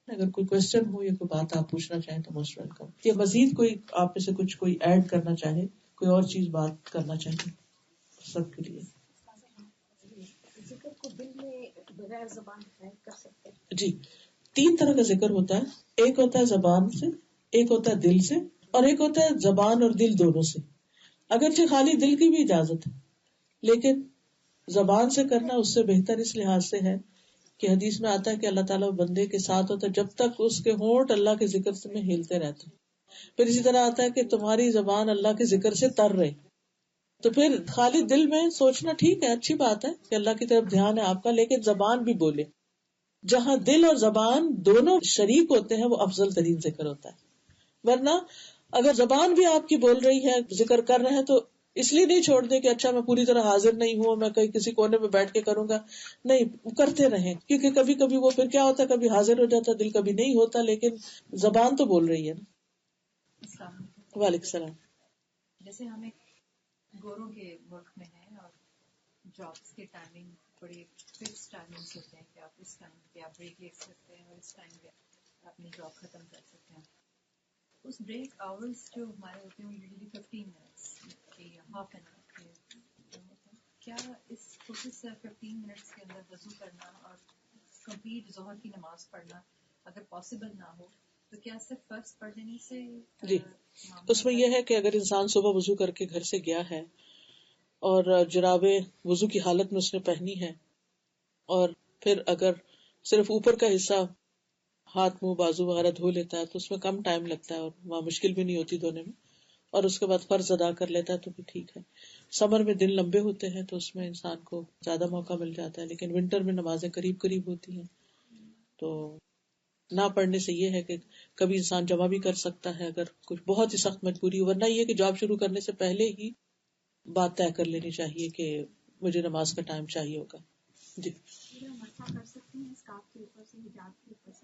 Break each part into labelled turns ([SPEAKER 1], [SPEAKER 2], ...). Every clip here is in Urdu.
[SPEAKER 1] اگر کوئی کوشچن ہو یا کوئی بات آپ پوچھنا چاہیں تو موسٹ ویلکم. یا مزید کوئی آپ میں سے کچھ کوئی ایڈ کرنا چاہے, کوئی اور چیز بات کرنا چاہے, سب کے لیے.
[SPEAKER 2] ذکر کو دل میں بغیر زبان کر سکتے ہیں.
[SPEAKER 1] جی, 3 طرح کا ذکر ہوتا ہے. ایک ہوتا ہے زبان سے, ایک ہوتا ہے دل سے, اور ایک ہوتا ہے زبان اور دل دونوں سے. اگرچہ خالی دل کی بھی اجازت ہے, لیکن زبان سے کرنا اس سے بہتر اس لحاظ سے ہے کہ حدیث میں آتا ہے کہ اللہ تعالیٰ بندے کے ساتھ ہوتا ہے جب تک اس کے ہونٹ اللہ کے ذکر سے میں ہلتے رہتے. پھر اسی طرح آتا ہے کہ تمہاری زبان اللہ کے ذکر سے تر رہے. تو پھر خالی دل میں سوچنا ٹھیک ہے, اچھی بات ہے کہ اللہ کی طرف دھیان ہے آپ کا, لیکن زبان بھی بولے. جہاں دل اور زبان دونوں شریک ہوتے ہیں وہ افضل ترین ذکر ہوتا ہے. ورنہ اگر زبان بھی آپ کی بول رہی ہے, ذکر کر رہے ہیں, تو اس لیے نہیں چھوڑ دے کہ اچھا میں پوری طرح حاضر نہیں ہوں, میں کہیں کسی کونے میں بیٹھ کے کروں گا. نہیں, کرتے رہیں, کیونکہ کبھی کبھی وہ پھر کیا ہوتا ہے, کبھی حاضر ہو جاتا, دل کبھی نہیں ہوتا, لیکن زبان تو بول رہی ہے نا. وعلیکم السلام.
[SPEAKER 3] جیسے ہم ایک گوروں کے ملک میں ہیں اور جابس کے ٹائمنگ بڑی فکس ٹائمنگس ہوتے ہیں کہ آپ اس ٹائم پہ آپ بریک لے سکتے ہیں اور اس ٹائم پہ اپنی جاب ختم کر سکتے ہیں. اس بریک آورس جو ہمارے ہوتے ہیں یوزلی 15 منٹس یا ہاف این آور کے, کیا اس کوشش سے 15 منٹس کے اندر وضو کرنا اور کمپلیٹ ظہر کی نماز پڑھنا اگر پاسبل نہ ہو تو کیا صرف فرض پڑھ لینے سے؟
[SPEAKER 1] جی, اس میں یہ ہے کہ اگر انسان صبح وضو کر کے گھر سے گیا ہے اور جرابیں وضو کی حالت میں اس نے پہنی ہے, اور پھر اگر صرف اوپر کا حصہ ہاتھ منہ بازو وغیرہ دھو لیتا ہے تو اس میں کم ٹائم لگتا ہے اور وہاں مشکل بھی نہیں ہوتی دھونے میں, اور اس کے بعد فرض ادا کر لیتا ہے تو بھی ٹھیک ہے. سمر میں دن لمبے ہوتے ہیں تو اس میں انسان کو زیادہ موقع مل جاتا ہے, لیکن ونٹر میں نمازیں قریب قریب ہوتی ہیں, تو نہ پڑھنے سے یہ ہے کہ کبھی انسان جمع بھی کر سکتا ہے اگر کچھ بہت ہی سخت مجبوری ہو. ورنہ یہ کہ جاب شروع کرنے سے پہلے ہی بات طے کر لینی چاہیے کہ مجھے نماز کا ٹائم چاہیے ہوگا. جی,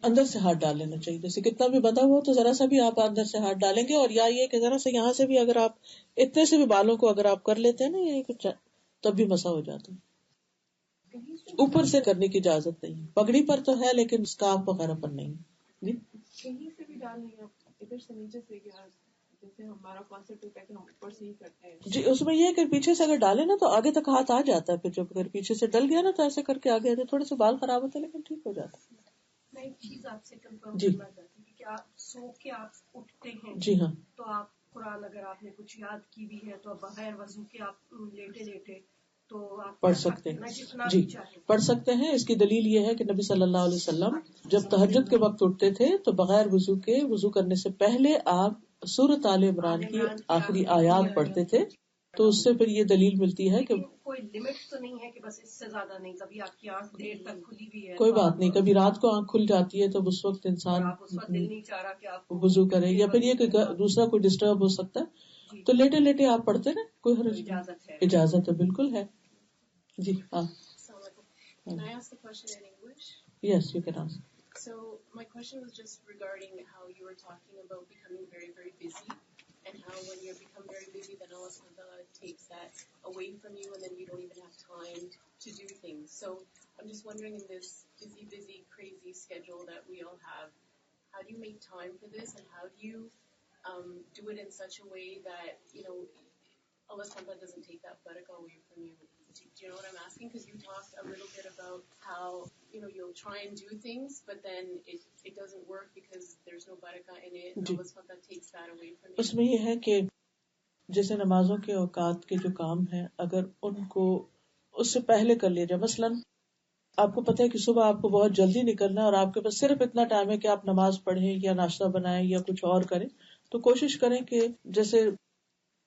[SPEAKER 1] اندر سے ہاتھ ڈال لینا چاہیے. جیسے کتنا بھی بندھا ہوا تو ذرا سا بھی آپ اندر سے ہاتھ ڈالیں گے, اور یا یہ کہ ذرا سے یہاں سے بھی اگر آپ اتنے سے بھی بالوں کو اگر آپ کر لیتے ہیں نا یہ کچھ, تب بھی مسا ہو جاتا ہے. اوپر سے کرنے کی اجازت نہیں, پگڑی پر تو ہے لیکن اسکارف وغیرہ پر نہیں. جی,
[SPEAKER 4] کہیں سے بھی ڈال لیں آپ, ادھر سے نیچے سے, جیسے ہمارا کانسیپٹ ہوتا ہے کہ ہم اوپر سے ہی کرتے ہیں.
[SPEAKER 1] جی, اس میں یہ ہے کہ پیچھے سے اگر ڈالے نا تو آگے تک ہاتھ آ جاتا ہے, پھر جب اگر پیچھے سے ڈل گیا نا تو ایسے کر کے آگے آتے, تھوڑے سے بال خراب ہوتے ہیں لیکن ٹھیک ہو جاتا ہے.
[SPEAKER 2] میں ایک چیز آپ سے کنفرم کرنا چاہتی ہوں کہ کیا سو کے آپ اٹھتے ہیں؟
[SPEAKER 1] جی ہاں,
[SPEAKER 2] تو آپ قرآن اگر آپ نے کچھ یاد کی بھی ہے تو بغیر وضو کے آپ لیٹے لیٹے تو آپ
[SPEAKER 1] پڑھ سکتے ہیں. جی, پڑھ سکتے ہیں. اس کی دلیل یہ ہے کہ نبی صلی اللہ علیہ وسلم جب تہجد کے وقت اٹھتے تھے تو بغیر وضو کے, وضو کرنے سے پہلے آپ سورۃ آل عمران کی آخری آیات پڑھتے تھے. تو اس سے پھر یہ دلیل ملتی ہے کہ
[SPEAKER 2] کوئی لمٹ تو نہیں ہے کہ بس اس سے زیادہ نہیں, کبھی آپ کی آنکھ دیر تک کھلی بھی ہے,
[SPEAKER 1] کوئی بات نہیں, کبھی رات کو آنکھ کھل جاتی ہے تو اس وقت انسان
[SPEAKER 2] دل نہیں چاہ رہا کہ آپ
[SPEAKER 1] وضو کرے, یا پھر یہ کہ دوسرا کوئی ڈسٹرب ہو سکتا ہے تو لیٹے لیٹے آپ پڑھتے نا, کوئی حرج نہیں, اجازت ہے, بالکل ہے. جی ہاں.
[SPEAKER 5] Can I ask the question in English?
[SPEAKER 1] Yes, you can ask.
[SPEAKER 5] So my question was just regarding how you were talking about becoming very, very busy, and how when you become very busy, then Allah subhanahu wa ta'ala takes that away from you, and then you don't even have time to do things. So I'm just wondering, in this busy, crazy schedule that we all have, how do you make time for this, and how do you do it in such a way that, Allah subhanahu wa ta'ala doesn't take that barakah away from you? Do you know what I'm asking? Because you talked a little bit about how, you'll try and do things, but then it doesn't work because there's no barakah in it, and Allah subhanahu wa ta'ala takes that away from you.
[SPEAKER 1] اس میں یہ ہے کہ جیسے نمازوں کے اوقات کے جو کام ہیں, اگر ان کو اس سے پہلے کر لیا جائے. مثلاً آپ کو پتہ ہے کہ صبح آپ کو بہت جلدی نکلنا ہے اور آپ کے پاس صرف اتنا ٹائم ہے کہ آپ نماز پڑھیں یا ناشتہ بنائیں یا کچھ اور کریں, تو کوشش کریں کہ جیسے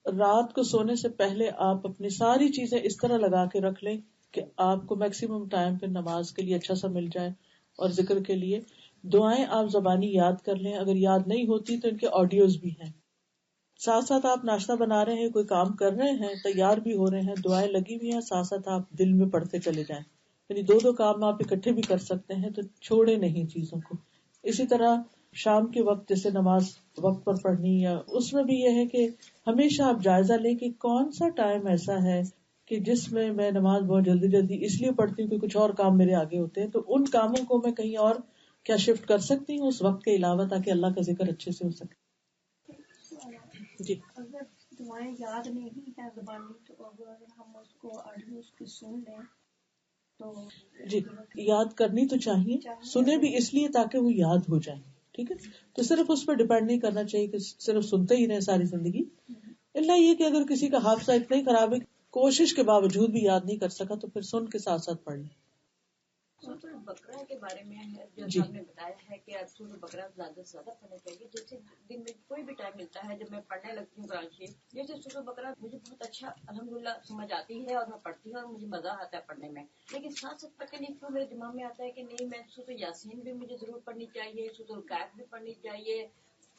[SPEAKER 1] رات کو سونے سے پہلے آپ اپنی ساری چیزیں اس طرح لگا کے رکھ لیں کہ آپ کو میکسیمم ٹائم پہ نماز کے لیے اچھا سا مل جائے, اور ذکر کے لیے دعائیں آپ زبانی یاد کر لیں. اگر یاد نہیں ہوتی تو ان کے آڈیوز بھی ہیں. ساتھ ساتھ آپ ناشتہ بنا رہے ہیں, کوئی کام کر رہے ہیں, تیار بھی ہو رہے ہیں, دعائیں لگی ہوئی ہیں, ساتھ ساتھ آپ دل میں پڑھتے چلے جائیں. یعنی 2 کام آپ اکٹھے بھی کر سکتے ہیں, تو چھوڑے نہیں چیزوں کو. اسی طرح شام کے وقت جیسے نماز وقت پر پڑھنی, یا اس میں بھی یہ ہے کہ ہمیشہ آپ جائزہ لیں کہ کون سا ٹائم ایسا ہے کہ جس میں میں نماز بہت جلدی اس لیے پڑھتی ہوں کہ کچھ اور کام میرے آگے ہوتے ہیں, تو ان کاموں کو میں کہیں اور کیا شفٹ کر سکتی ہوں اس وقت کے علاوہ تاکہ اللہ کا ذکر اچھے سے ہو سکے؟ جی
[SPEAKER 2] اگر دعائیں یاد نہیں ہے زبانی تو اگر ہم اس کو آڈیو اس کی سن لیں تو
[SPEAKER 1] جی یاد کرنی تو چاہیے، سنے بھی اس لیے تاکہ وہ یاد ہو جائے. ٹھیک ہے، تو صرف اس پہ ڈیپینڈ نہیں کرنا چاہیے کہ صرف سنتے ہی رہے ساری زندگی. اللہ یہ کہ اگر کسی کا حافظہ اتنا ہی خراب ہے کوشش کے باوجود بھی یاد نہیں کر سکا تو پھر سن کے ساتھ ساتھ پڑھ لیں.
[SPEAKER 6] سورۃ البقرہ کے بارے میں ہے جو
[SPEAKER 1] جی.
[SPEAKER 6] آپ نے بتایا ہے کہ آپ سورۃ البقرہ زیادہ سے زیادہ پڑھنا چاہیے. جیسے دن میں کوئی بھی ٹائم ملتا ہے جب میں پڑھنے لگتی ہوں قرآن شریف، جیسے سورۃ البقرہ مجھے بہت اچھا الحمدللہ سمجھ آتی ہے اور میں پڑھتی ہوں اور مجھے مزہ آتا ہے پڑھنے میں. لیکن ساتھ ساتھ پتہ نہیں کیوں میرے دماغ میں آتا ہے کہ نہیں میں سورۃ یاسین بھی مجھے ضرور پڑھنی چاہیے، سورۃ الکہف بھی پڑھنی چاہیے،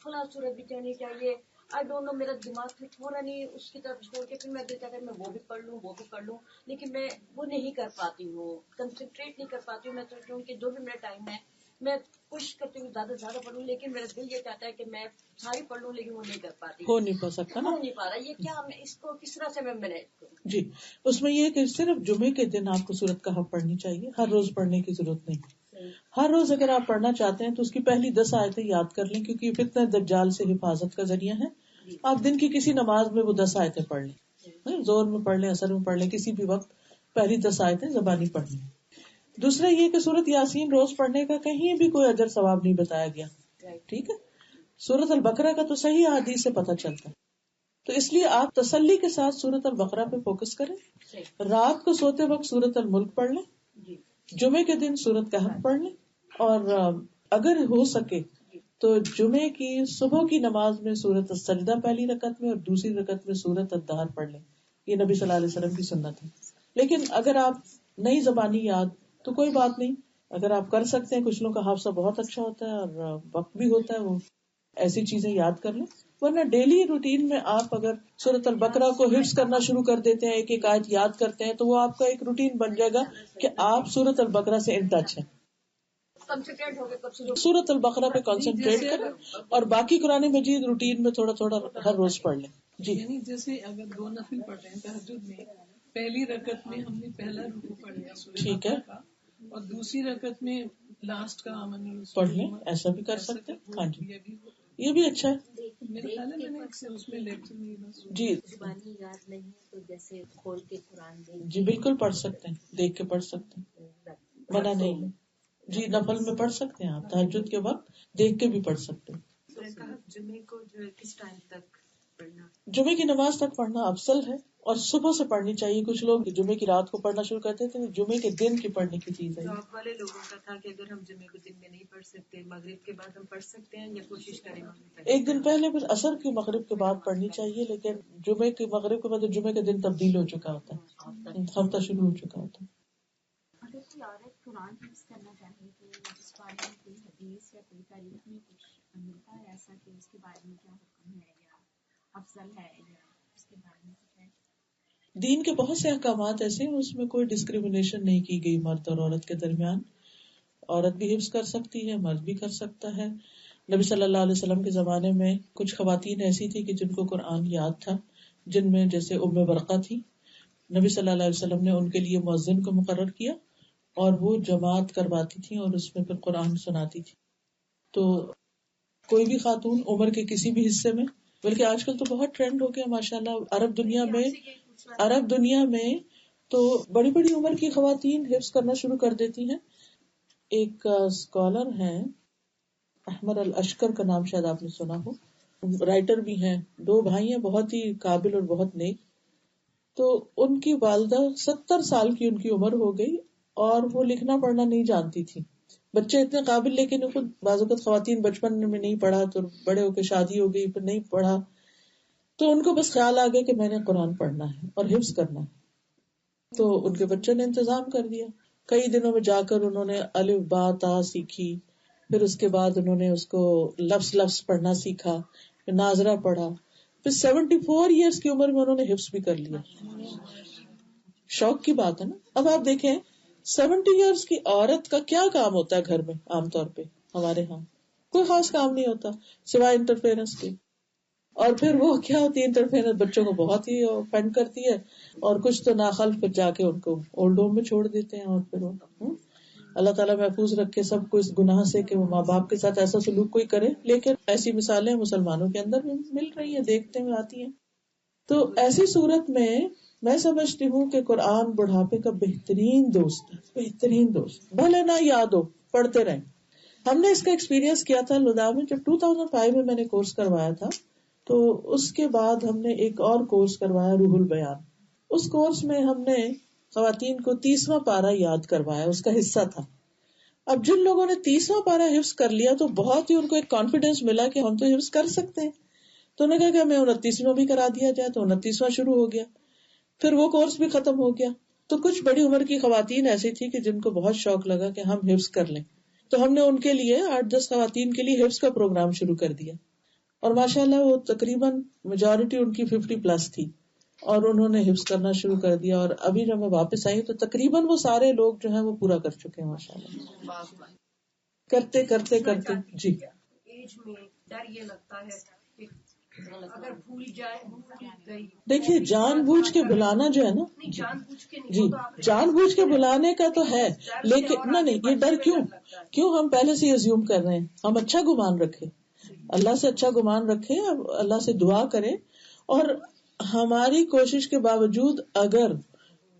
[SPEAKER 6] فلاں سورت بھی پڑھنی چاہیے. آئی ڈونٹ نو میرا دماغ پھر تھوڑا نہیں اس کی طرف چھوڑ کے پھر میں دل چاہتا ہے میں وہ بھی پڑھ لوں لیکن میں وہ نہیں کر پاتی ہوں، کنسنٹریٹ نہیں کر پاتی ہوں. میں سوچتی ہوں کہ جو بھی میرا ٹائم ہے میں کوشش کرتی ہوں زیادہ سے زیادہ پڑھوں، لیکن میرا دل یہ چاہتا ہے کہ میں ساری پڑھ لوں لیکن وہ نہیں کر پاتی،
[SPEAKER 1] ہو نہیں پا سکتا نا.
[SPEAKER 6] ہو نہیں پا رہا. یہ کیا میں اس کو کس طرح سے میں مینیج کروں؟
[SPEAKER 1] جی اس میں یہ کہ صرف جمعے کے دن آپ کو سورۃ کہف پڑھنی چاہیے، ہر روز پڑھنے کی ضرورت نہیں. ہر روز اگر آپ پڑھنا چاہتے ہیں تو اس کی پہلی 10 آیتیں یاد کر لیں کیونکہ فتنہ دجال سے حفاظت کا ذریعہ ہے. آپ دن کی کسی نماز میں وہ 10 آیتیں پڑھ لیں، زور میں پڑھ لیں، اثر میں پڑھ لیں، کسی بھی وقت پہلی 10 آیتیں زبانی پڑھ لیں. دوسرا یہ کہ سورۃ یاسین روز پڑھنے کا کہیں بھی کوئی اجر ثواب نہیں بتایا گیا. ٹھیک ہے، سورۃ البقرہ کا تو صحیح حدیث سے پتہ چلتا ہے. تو اس لیے آپ تسلی کے ساتھ سورۃ البقرہ پہ فوکس کریں. رات کو سوتے وقت سورۃ الملک پڑھ لیں، جمعے کے دن سورۃ کہف پڑھ لیں، اور اگر ہو سکے تو جمعے کی صبح کی نماز میں سورۃ السجدہ پہلی رکعت میں اور دوسری رکعت میں سورۃ الدہر پڑھ لیں. یہ نبی صلی اللہ علیہ وسلم کی سنت ہے. لیکن اگر آپ نہیں زبانی یاد تو کوئی بات نہیں، اگر آپ کر سکتے ہیں، کچھ لوگوں کا حافظہ بہت اچھا ہوتا ہے اور وقت بھی ہوتا ہے، وہ ایسی چیزیں یاد کر لیں. ورنہ ڈیلی روٹین میں آپ اگر سورۃ البقرہ کو حفظ کرنا شروع کر دیتے ہیں، ایک ایک آیت یاد کرتے ہیں، تو وہ آپ کا ایک روٹین بن جائے گا کہ آپ سورۃ البقرہ سے ان ٹچ ہیں. سورۃ البقرہ پہ کنسنٹریٹ کریں اور باقی قرآن مجید روٹین میں تھوڑا تھوڑا ہر روز پڑھ لیں. جی
[SPEAKER 7] یعنی جیسے اگر 2 نفل پڑھ رہے ہیں تہجد میں، پہلی رکعت میں ہم نے پہلا رکوع پڑھ لیا سورۃ
[SPEAKER 1] ٹھیک ہے،
[SPEAKER 7] کا، اور دوسری رکعت میں لاسٹ کا آمن
[SPEAKER 1] پڑھ لیں، ایسا بھی کر سکتے ہیں. ہاں جی یہ بھی اچھا ہے.
[SPEAKER 7] میرے خیال ہے میں نے اس میں لیکچر میں
[SPEAKER 1] جی
[SPEAKER 6] زبانی یاد نہیں ہے تو جیسے کھول کے قرآن دیکھ
[SPEAKER 1] جی بالکل پڑھ سکتے ہیں، دیکھ کے پڑھ سکتے ہیں، منع نہیں ہے. جی نفل میں پڑھ سکتے ہیں، آپ تہجد کے وقت دیکھ کے بھی پڑھ سکتے ہیں.
[SPEAKER 3] جمعے کو جو کس ٹائم تک پڑھنا؟
[SPEAKER 1] جمعے کی نماز تک پڑھنا افضل ہے اور صبح سے پڑھنی چاہیے. کچھ لوگ جمعے کی رات کو پڑھنا شروع کرتے تھے، جمعے کے دن کی پڑھنے کی چیز ہے.
[SPEAKER 3] جاب والے لوگوں کا تھا کہ اگر ہم جمعے کو دن میں نہیں پڑھ سکتے، مغرب کے بعد ہم پڑھ سکتے ہیں یا کوشش کریں
[SPEAKER 1] ایک دن پہلے پھر عصر کی مغرب کے بعد پڑھنی چاہیے، لیکن جمعے کی مغرب کے بعد جمعے کے دن تبدیل ہو چکا ہوتا ہے، ہفتہ شروع ہو چکا ہوتا ہے.
[SPEAKER 8] اگر کوئی عورت قرآن حفظ کرنا چاہے تو اس بارے میں کوئی حدیث یا کوئی تاریخ میں کچھ ملتا ہے ایسا کہ اس کے بارے میں کیا حکم ہے یا افضل ہے یا اس کے بارے میں کچھ ہے؟
[SPEAKER 1] دین کے بہت سے احکامات ایسے ہیں اس میں کوئی ڈسکریمنیشن نہیں کی گئی مرد اور عورت کے درمیان. عورت بھی حفظ کر سکتی ہے، مرد بھی کر سکتا ہے. نبی صلی اللہ علیہ وسلم کے زمانے میں کچھ خواتین ایسی تھی کہ جن کو قرآن یاد تھا، جن میں جیسے ام برقہ تھی. نبی صلی اللہ علیہ وسلم نے ان کے لیے مؤذن کو مقرر کیا اور وہ جماعت کرواتی تھی اور اس میں پھر قرآن سناتی تھی. تو کوئی بھی خاتون عمر کے کسی بھی حصے میں، بلکہ آج کل تو بہت ٹرینڈ ہو گیا ماشاءاللہ عرب دنیا میں تو بڑی بڑی عمر کی خواتین حفظ کرنا شروع کر دیتی ہیں. ایک اسکالر ہیں احمد الاشکر کا نام شاید آپ نے سنا ہو، رائٹر بھی ہیں، 2 بھائی ہیں، بہت ہی قابل اور بہت نیک. تو ان کی والدہ 70 سال کی ان کی عمر ہو گئی اور وہ لکھنا پڑھنا نہیں جانتی تھی. بچے اتنے قابل، لیکن خود بعض اوقات خواتین بچپن میں نہیں پڑھا تو بڑے ہو کے شادی ہو گئی، پھر نہیں پڑھا، تو ان کو بس خیال آ گیا کہ میں نے قرآن پڑھنا ہے اور حفظ کرنا ہے. تو ان کے بچے نے انتظام کر دیا. کئی دنوں میں جا کر انہوں نے الف با تا سیکھی، پھر اس کے بعد انہوں نے اس کو لفظ پڑھنا سیکھا، پھر ناظرہ پڑھا، پھر 74 ایئرس کی عمر میں انہوں نے حفظ بھی کر لیا. شوق کی بات ہے نا. اب آپ دیکھیں 70 ایئرس کی عورت کا کیا کام ہوتا ہے گھر میں؟ عام طور پہ ہمارے ہاں کوئی خاص کام نہیں ہوتا سوائے انٹرفیئرنس کے. اور پھر وہ کیا ہوتی ہے انٹرفیئرنس، بچوں کو بہت ہی offend کرتی ہے، اور کچھ تو ناخل پھر جا کے ان کو اولڈ ہوم میں چھوڑ دیتے ہیں. اور پھر وہ اللہ تعالیٰ محفوظ رکھے سب کو اس گناہ سے کہ وہ ماں باپ کے ساتھ ایسا سلوک کوئی کرے. لیکن ایسی مثالیں مسلمانوں کے اندر بھی مل رہی ہیں, دیکھتے ہوئے آتی ہیں. تو ایسی صورت میں سمجھتی ہوں کہ قرآن بڑھاپے کا بہترین دوست ہے, بہترین دوست. بھلے نہ یاد ہو, پڑھتے رہیں. ہم نے اس کا ایکسپیرینس کیا تھا لدھا میں, جب 2005 میں نے کورس کروایا تھا. تو اس کے بعد ہم نے ایک اور کورس کروایا, روح البیان. اس کورس میں ہم نے خواتین کو 30واں پارہ یاد کروایا, اس کا حصہ تھا. اب جن لوگوں نے 30واں پارہ حفظ کر لیا تو بہت ہی ان کو ایک کانفیڈینس ملا کہ ہم تو حفظ کر سکتے ہیں. تو انہوں نے کہا کہ ہمیں 29واں بھی کرا دیا جائے, تو 29واں شروع ہو گیا. پھر وہ کورس بھی ختم ہو گیا. تو کچھ بڑی عمر کی خواتین ایسی تھی کہ جن کو بہت شوق لگا کہ ہم حفظ کر لیں, تو ہم نے ان کے لیے 8-10 خواتین کے لیے حفظ کا پروگرام شروع کر دیا. اور ماشاءاللہ وہ تقریباً میجورٹی ان کی 50+ تھی, اور انہوں نے حفظ کرنا شروع کر دیا. اور ابھی جب میں واپس آئی تو تقریباً وہ سارے لوگ جو ہیں وہ پورا کر چکے ہیں ماشاءاللہ. کرتے کرتے کرتے جی.
[SPEAKER 6] ایج میں ڈر یہ لگتا ہے کہ اگر بھول جائے,
[SPEAKER 1] دیکھیے جان بوجھ کے بلانا جو ہے نا,
[SPEAKER 6] جان بوجھ کے
[SPEAKER 1] جی جان بوجھ کے بلانے کا تو ہے, لیکن نہیں یہ ڈر کیوں ہم پہلے سے ایزیوم کر رہے ہیں. ہم اچھا گمان رکھے, اللہ سے اچھا گمان رکھے, اللہ سے دعا کریں. اور ہماری کوشش کے باوجود اگر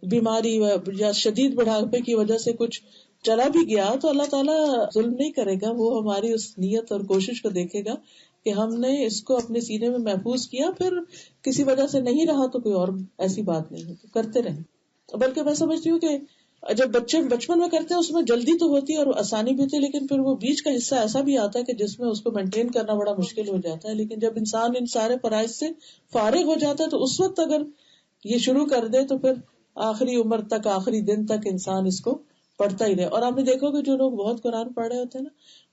[SPEAKER 1] بیماری یا شدید بڑھاپے کی وجہ سے کچھ چلا بھی گیا تو اللہ تعالیٰ ظلم نہیں کرے گا. وہ ہماری اس نیت اور کوشش کو دیکھے گا کہ ہم نے اس کو اپنے سینے میں محفوظ کیا. پھر کسی وجہ سے نہیں رہا تو کوئی اور ایسی بات نہیں ہے, تو کرتے رہیں. بلکہ میں سمجھتی ہوں کہ جب بچے بچپن میں کرتے ہیں اس میں جلدی تو ہوتی ہے اور آسانی بھی ہوتی ہے, لیکن پھر وہ بیچ کا حصہ ایسا بھی آتا ہے کہ جس میں اس کو مینٹین کرنا بڑا مشکل ہو جاتا ہے. لیکن جب انسان ان سارے فرائض سے فارغ ہو جاتا ہے تو اس وقت اگر یہ شروع کر دے تو پھر آخری عمر تک, آخری دن تک انسان اس کو پڑھتا ہی رہے. اور آپ نے دیکھو کہ جو لوگ بہت قرآن پڑھ رہے ہوتے ہیں نا,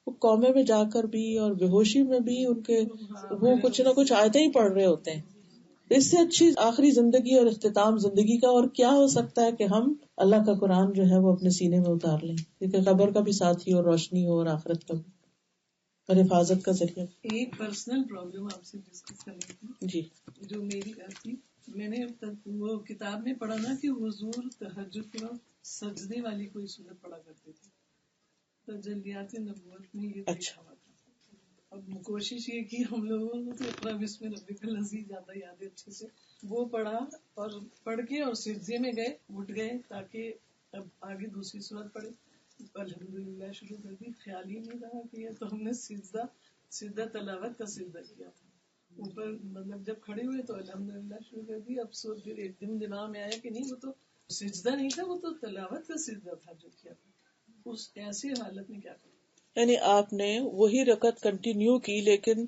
[SPEAKER 1] وہ قومے میں جا کر بھی اور بے ہوشی میں بھی ان کے وہ کچھ نہ کچھ آیتیں ہی پڑھ رہے ہوتے ہیں. اس سے اچھی آخری زندگی اور اختتام زندگی کا اور کیا ہو سکتا ہے کہ ہم اللہ کا قرآن جو ہے وہ اپنے سینے میں اتار لیں, کیونکہ قبر کا بھی ساتھی اور روشنی ہو اور آخرت کا بھی اور حفاظت کا ذریعہ.
[SPEAKER 7] ایک پرسنل پرابلم آپ سے ڈسکس کرنی تھی
[SPEAKER 1] جی,
[SPEAKER 7] جو میری تھی. میں نے وہ کتاب میں پڑھا نا کہ حضور تہجد کے وقت سجدے والی کوئی صورت پڑھا کرتے تھے. تجلیات نبوت میں یہ
[SPEAKER 1] اچھا.
[SPEAKER 7] اب کوشش یہ کی ہم لوگوں کو تو اقرا بسم ربک الذی زیادہ یاد ہے اچھے سے, وہ پڑھا اور پڑھ کے اور سجدے میں گئے, اٹھ گئے تاکہ اب آگے دوسری صورت پڑھے. الحمدللہ شروع کر دی, خیال ہی نہیں رہا کہ تو ہم نے سجدہ تلاوت کا سجدہ کیا تھا اوپر, مطلب جب کھڑے ہوئے تو الحمدللہ شروع کر دی. اب سو پھر ایک دن دماغ میں آیا کہ نہیں وہ تو سجدہ نہیں تھا, وہ تو تلاوت کا سجدہ تھا جو کیا تھا. اس ایسی حالت میں کیا کریں؟
[SPEAKER 1] یعنی آپ نے وہی رکعت کنٹینیو کی لیکن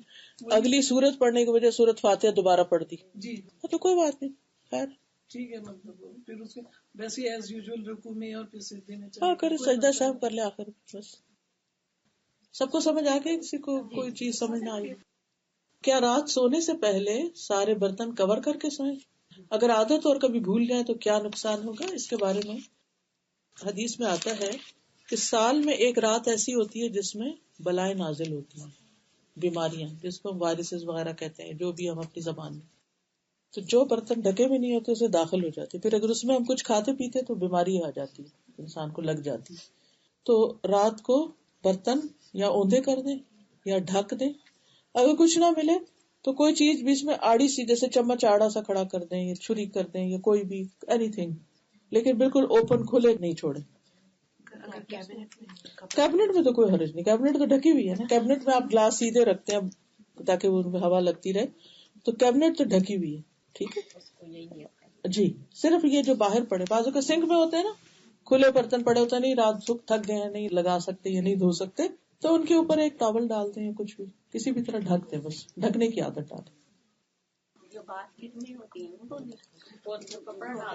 [SPEAKER 1] اگلی سورت پڑھنے کی وجہ سورت فاتحہ دوبارہ پڑھ دی.
[SPEAKER 7] جی
[SPEAKER 1] تو کوئی بات نہیں, خیر
[SPEAKER 7] ٹھیک ہے. مطلب پھر اس کے ویسے ایز یوزول رکوع میں اور پھر سجدے میں
[SPEAKER 1] ہاں کرے, سجدہ صاحب کر لے آخر. بس سب کو سمجھ آ گئی, کسی کو کوئی چیز سمجھ نہ آئی. کیا رات سونے سے پہلے سارے برتن کور کر کے سوئیں؟ اگر عادت اور کبھی بھول جائے تو کیا نقصان ہوگا؟ اس کے بارے میں حدیث میں آتا ہے کہ سال میں ایک رات ایسی ہوتی ہے جس میں بلائیں نازل ہوتی ہیں, بیماریاں جس کو ہم وائرسز وغیرہ کہتے ہیں, جو بھی ہم اپنی زبان میں. تو جو برتن ڈھکے بھی نہیں ہوتے اسے داخل ہو جاتے, پھر اگر اس میں ہم کچھ کھاتے پیتے تو بیماری آ جاتی ہے, انسان کو لگ جاتی. تو رات کو برتن یا اوندے کر دیں یا ڈھک دیں. اگر کچھ نہ ملے تو کوئی چیز بیچ میں آڑی سی, جیسے چمچ آڑا سا کھڑا کر دیں یا چھری کر دیں یا کوئی بھی اینی تھنگ, لیکن بالکل اوپن کھلے نہیں چھوڑیں. کیبنٹ میں تو کوئی حرج نہیں, کیبنٹ تو ڈھکی ہوئی ہے نا. کیبنٹ میں آپ گلاس سیدھے رکھتے ہیں تاکہ ان میں ہوا لگتی رہے, تو کیبنٹ تو ڈھکی ہوئی ہے, ٹھیک ہے جی. صرف یہ جو باہر پڑے, بازو کا سنک میں ہوتے ہیں نا کھلے برتن پڑے ہوتے ہیں, نہیں رات سکھ تھک گئے ہیں, نہیں لگا سکتے یا نہیں دھو سکتے, تو ان کے اوپر ایک ٹاول ڈالتے ہیں, کچھ بھی کسی بھی طرح ڈھکتے ہیں, بس ڈھکنے کی عادت ڈالیں.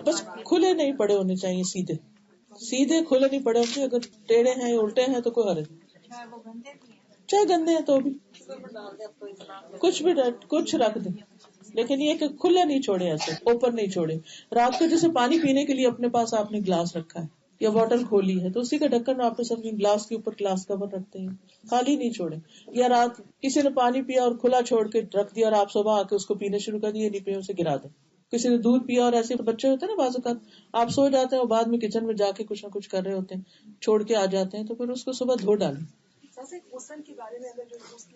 [SPEAKER 1] بس کھلے نہیں پڑے ہونے چاہیے, سیدھے کھلے نہیں پڑے ہوتے. اگر ٹیڑھے ہیں الٹے ہیں تو کوئی حرج نہیں, چاہے گندے ہیں تو بھی کچھ بھی کچھ رکھ دیں, لیکن یہ کہ کھلے نہیں چھوڑے, ایسے اوپن نہیں چھوڑے. رات کو جیسے پانی پینے کے لیے اپنے پاس آپ نے گلاس رکھا ہے یا بوٹل کھولی ہے تو اسی کا ڈھکن آپ اپنے گلاس کے اوپر گلاس کور رکھتے ہیں, خالی نہیں چھوڑے. یا رات کسی نے پانی پیا اور کھلا چھوڑ کے رکھ دیا اور آپ صبح آ کے اس کو پینے شروع کر دیا, نہیں پیا اسے گرا دیں, کسی نے دودھ پیا اور ایسے بچے ہوتے ہیں نا بعض اوقات آپ سو جاتے ہیں اور بعد میں کچن میں جا کے کچھ نہ کچھ کر رہے ہوتے ہیں, چھوڑ کے آ جاتے ہیں, تو پھر اس کو صبح دھو ڈالیں.
[SPEAKER 4] غسل کے بارے میں اگر جو غسل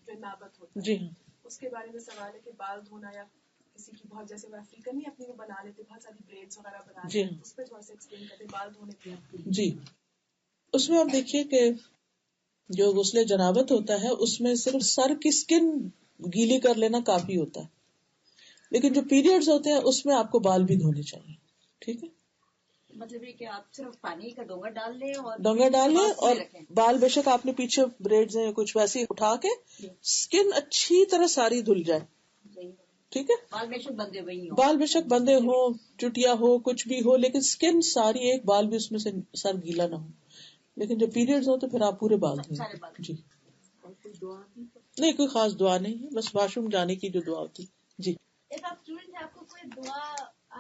[SPEAKER 4] جنابت ہوتا ہے,
[SPEAKER 1] جی ہاں,
[SPEAKER 4] اس کے بارے میں سوال ہے کہ بال دھونا یا کسی کی بہت جیسے وہ افریقن نہیں اپنی وہ بنا لیتے بہت ساری بریڈز وغیرہ بنا
[SPEAKER 1] جی
[SPEAKER 4] لیتے, اس پہ تھوڑا سا ایکسپلین کرتے بال دھونے کے.
[SPEAKER 1] جی اس میں آپ دیکھیے کہ جو غسل جنابت ہوتا ہے اس میں صرف سر کی سکن گیلی کر لینا کافی ہوتا ہے, لیکن جو پیریڈز ہوتے ہیں اس میں آپ کو بال بھی دھونے چاہیے. ٹھیک ہے,
[SPEAKER 6] مطلب یہ کہ آپ صرف پانی کا ڈونگا ڈال لیں اور
[SPEAKER 1] ڈونگا ڈال لیں, اور بال بے شک آپ نے پیچھے بریڈز ہیں کچھ ویسے اٹھا کے سکن اچھی طرح ساری دھل جائے. ٹھیک ہے,
[SPEAKER 6] بال بے شک بندے ہوئی ہوں,
[SPEAKER 1] بال بے شک بندے ہوں, چٹیا ہو, کچھ بھی ہو, لیکن سکن ساری, ایک بال بھی اس میں سے سر گیلا نہ ہو. لیکن جب پیریڈز ہو تو پھر آپ پورے بال دھوئیں. جی نہیں, کوئی خاص دعا نہیں ہے, بس واش روم جانے کی جو دعا ہوتی. جی
[SPEAKER 9] ایک آپ اسٹوڈنٹ ہیں, آپ کو کوئی دعا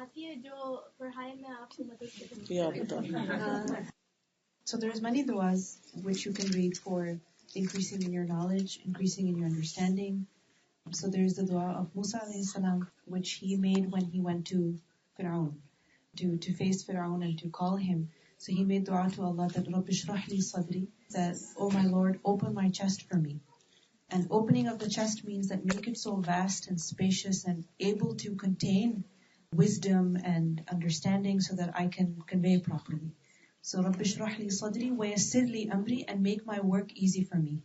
[SPEAKER 9] آتی ہے جو پڑھائی میں آپ کو مدد کرے؟
[SPEAKER 1] کیا بتائیں.
[SPEAKER 10] So there's many du'as which you can read for increasing in your knowledge, increasing in your understanding. So there's the dua of Musa alayhi salam, which he made when he went to Fir'aun, to face Fir'aun and to call him. So he made dua to Allah that Rabbi shrah li sadri, that, oh my Lord, open my chest for me. And opening of the chest means that make it so vast and spacious and able to contain wisdom and understanding so that I can convey properly. So Rabbi shrah li sadri wa yassir li amri, and make my work easy for me.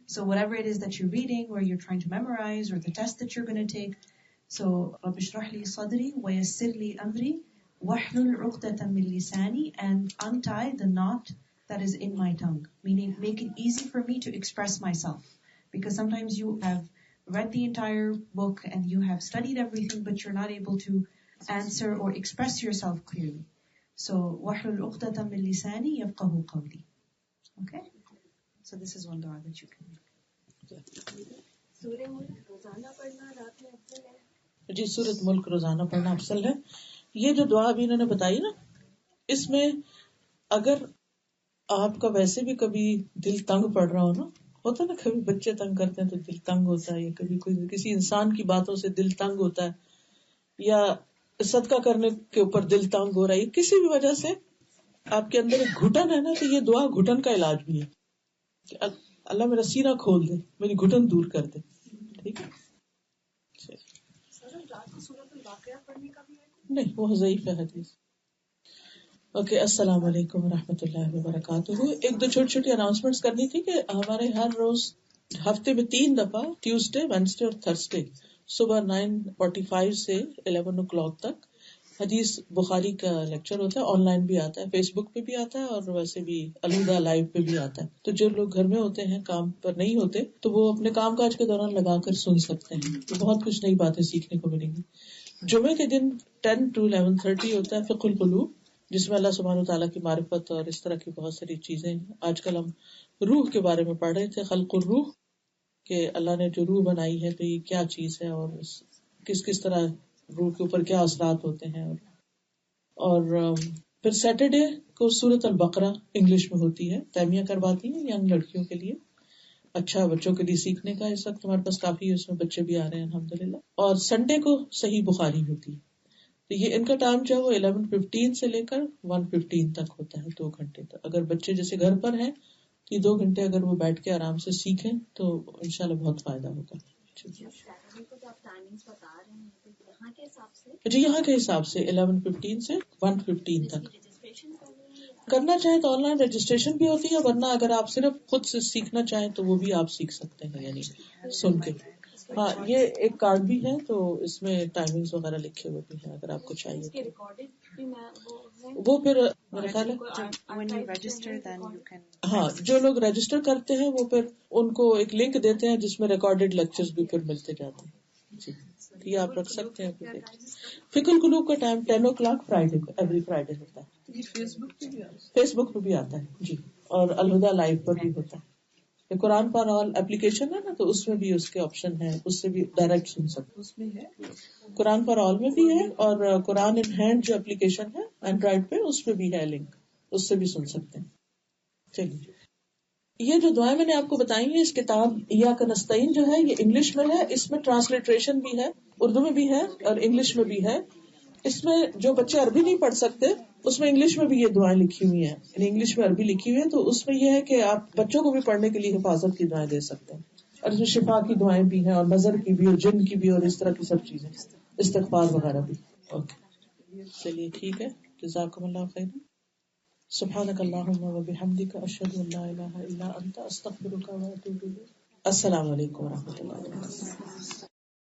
[SPEAKER 10] So whatever it is that you're reading or you're trying to memorize or the test that you're going to take, so Rabbi shrah li sadri wa yassir li amri wahlul 'uqdatan min lisani, and untie the knot that is in my tongue, meaning make it easy for me to express myself. Because sometimes you have read the entire book and you have studied everything, but you're not able to answer or express yourself clearly. So wahlul 'uqdatan min lisani yafqahu qawli. Okay? So this is one dua that you can make.
[SPEAKER 2] سورہ ملک روزانہ پڑھنا رات میں افضل ہے؟
[SPEAKER 1] جی, سورۃ ملک روزانہ پڑھنا افضل ہے. یہ جو دعا ابھی انہوں نے بتائی نا, اس میں اگر آپ کا ویسے بھی کبھی دل تنگ پڑ رہا ہو نا, ہوتا ہے نا کبھی بچے تنگ کرتے ہیں تو دل تنگ ہوتا ہے, یا کبھی کوئی کسی انسان کی باتوں سے دل تنگ ہوتا ہے, یا صدقہ کرنے کے اوپر دل تنگ ہو رہا ہے, کسی بھی وجہ سے آپ کے اندر ایک گھٹن ہے نا, تو یہ دعا گھٹن کا علاج بھی ہے کہ اللہ میرا سینہ کھول دے, میری گھٹن دور کر دے. ٹھیک ہے, نہیں وہ ضعیف ہے حدیث. اوکے, السلام علیکم ورحمۃ اللہ وبرکاتہ. ایک دو چھوٹی چھوٹی اناؤنسمنٹس کرنی تھی کہ ہمارے ہر روز ہفتے میں 3 دفعہ ٹیوزڈے, وینسڈے اور تھرسڈے صبح 9:45 سے 11 o'clock تک حدیث بخاری کا لیکچر ہوتا ہے. آن لائن بھی آتا ہے, فیس بک پہ بھی آتا ہے, اور ویسے بھی الہدا لائیو پہ بھی آتا ہے. تو جو لوگ گھر میں ہوتے ہیں, کام پر نہیں ہوتے, تو وہ اپنے کام کاج کے دوران لگا کر سن سکتے ہیں. تو بہت کچھ نئی باتیں سیکھنے کو ملیں گی. جمعے کے دن 10 to 11:30 ہوتا ہے فقہ القلوب, جس میں اللہ سبحانہ وتعالیٰ کی معرفت اور اس طرح کی بہت ساری چیزیں. آج کل ہم روح کے بارے میں پڑھ رہے تھے, خلق الروح, کہ اللہ نے جو روح بنائی ہے تو یہ کیا چیز ہے, اور کس کس طرح روح کے اوپر کیا اثرات ہوتے ہیں. اور پھر سیٹرڈے کو سورۃ البقرہ انگلش میں ہوتی ہے, تیمیہ کرواتی ہیں ینگ لڑکیوں کے لیے. اچھا بچوں کے لیے سیکھنے کا اس وقت ہمارے پاس کافی ہے, اس میں بچے بھی آ رہے ہیں الحمدللہ. اور سنڈے کو صحیح بخاری ہوتی ہے. تو یہ ان کا ٹائم جو ہے وہ 11:15 سے لے کر 1:15 تک ہوتا ہے, 2 گھنٹے تک. اگر بچے جیسے گھر پر ہیں تو یہ 2 گھنٹے اگر وہ بیٹھ کے آرام سے سیکھیں تو انشاءاللہ بہت فائدہ ہوگا. جی یہاں کے حساب سے 11:15 سے 1:15 تک. کرنا چاہیں تو آن لائن رجسٹریشن بھی ہوتی ہے, ورنہ اگر آپ صرف خود سے سیکھنا چاہیں تو وہ بھی آپ سیکھ سکتے ہیں, یعنی سن کے. ہاں, یہ ایک کارڈ بھی ہے, تو اس میں ٹائمنگز وغیرہ لکھے ہوئے بھی ہیں اگر آپ کو چاہیے. وہ پھر میرا خیال ہے ہاں, جو لوگ رجسٹر کرتے ہیں وہ پھر ان کو ایک لنک دیتے ہیں جس میں ریکارڈیڈ لیکچرز بھی پھر ملتے جاتے ہیں. جی, یہ آپ رکھ سکتے ہیں. فقہ القلوب کا ٹائم 10 o'clock فرائیڈے کو, ایوری فرائیڈے ہوتا ہے. فیس بک پہ بھی آتا ہے جی, اور الہدا لائیو پر بھی ہوتا ہے. قرآن پر آل اپلیکیشن ہے نا, تو اس میں بھی اس کے آپشن ہے, اس سے بھی ڈائریکٹ سن سکتے ہیں. قرآن پر آل میں بھی ہے, اور قرآن ان ہینڈ جو اپلیکیشن ہے اینڈرائڈ پہ, اس پہ بھی ہے لنک, اس سے بھی سن سکتے ہیں. چلیے یہ جو دعائیں میں نے آپ کو بتائی ہیں اس کتاب ایاک نستعین جو ہے یہ انگلش میں ہے, اس میں ٹرانسلیٹریشن بھی ہے, اردو میں بھی ہے اور انگلش میں بھی ہے. اس میں جو بچے عربی نہیں پڑھ سکتے اس میں انگلش میں بھی یہ دعائیں لکھی ہوئی ہیں, یعنی انگلش میں عربی لکھی ہوئی ہے, تو اس میں یہ ہے کہ آپ بچوں کو بھی پڑھنے کے لیے حفاظت کی دعائیں دے سکتے ہیں, اور اس میں شفا کی دعائیں بھی ہیں اور نظر کی بھی اور جن کی بھی اور اس طرح کی سب چیزیں, استغفار وغیرہ بھی. اوکے چلیے ٹھیک ہے, جزاکم اللہ خیر. سبحانک اللہم و بحمدک اشہد ان لا الہ الا انت استغفرک و اتوب الیک. السلام علیکم و رحمۃ اللہ وبرکاتہ.